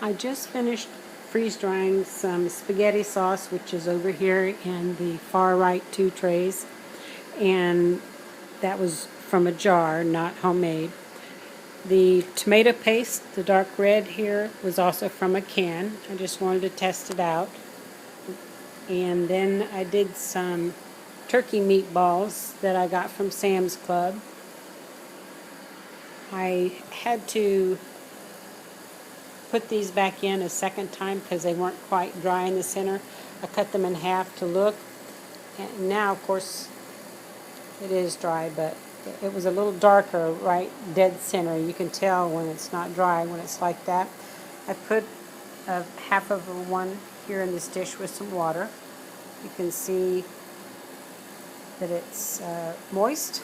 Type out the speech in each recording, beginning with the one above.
I just finished freeze drying some spaghetti sauce, which is over here in the far right 2 trays, and that was from a jar, not homemade. The tomato paste, the dark red here, was also from a can. I just wanted to test it out. And then I did some turkey meatballs that I got from Sam's Club. I had to put these back in a second time because they weren't quite dry in the center. I cut them in half to look, and now of course it is dry, but it was a little darker right dead center. You can tell when it's not dry when it's like that. I put half of one here in this dish with some water. You can see that it's moist.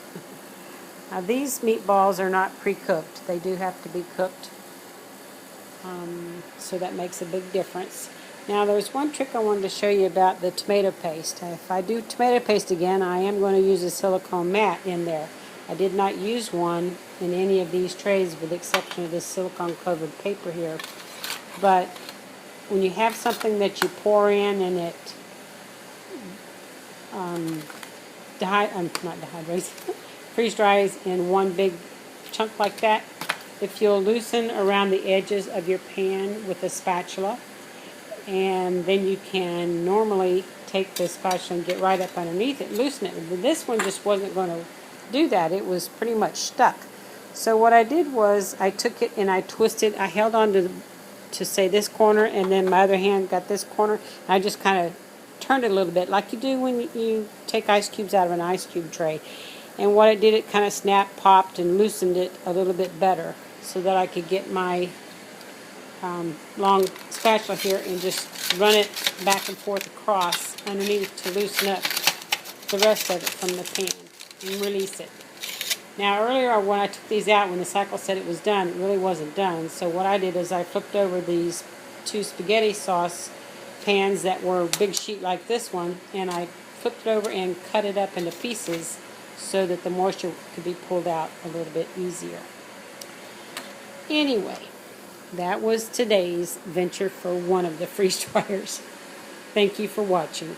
Now these meatballs are not pre-cooked. They do have to be cooked. So that makes a big difference. Now there's one trick I wanted to show you about the tomato paste. If I do tomato paste again, I am going to use a silicone mat in there. I did not use one in any of these trays with the exception of this silicone covered paper here. But when you have something that you pour in and it freeze dries in one big chunk like that, if you'll loosen around the edges of your pan with a spatula, and then you can normally take the spatula and get right up underneath it, loosen it. But this one just wasn't going to do that. It was pretty much stuck. So what I did was I took it and I twisted. I held on to say this corner, and then my other hand got this corner. And I just kind of turned it a little bit like you do when you take ice cubes out of an ice cube tray. And what it did, it kind of snapped, popped, and loosened it a little bit better so that I could get my long spatula here and just run it back and forth across underneath to loosen up the rest of it from the pan and release it. Now earlier when I took these out, when the cycle said it was done, it really wasn't done. So what I did is I flipped over these 2 spaghetti sauce pans that were a big sheet like this one, and I flipped it over and cut it up into pieces so that the moisture could be pulled out a little bit easier. Anyway, that was today's venture for one of the freeze dryers. Thank you for watching.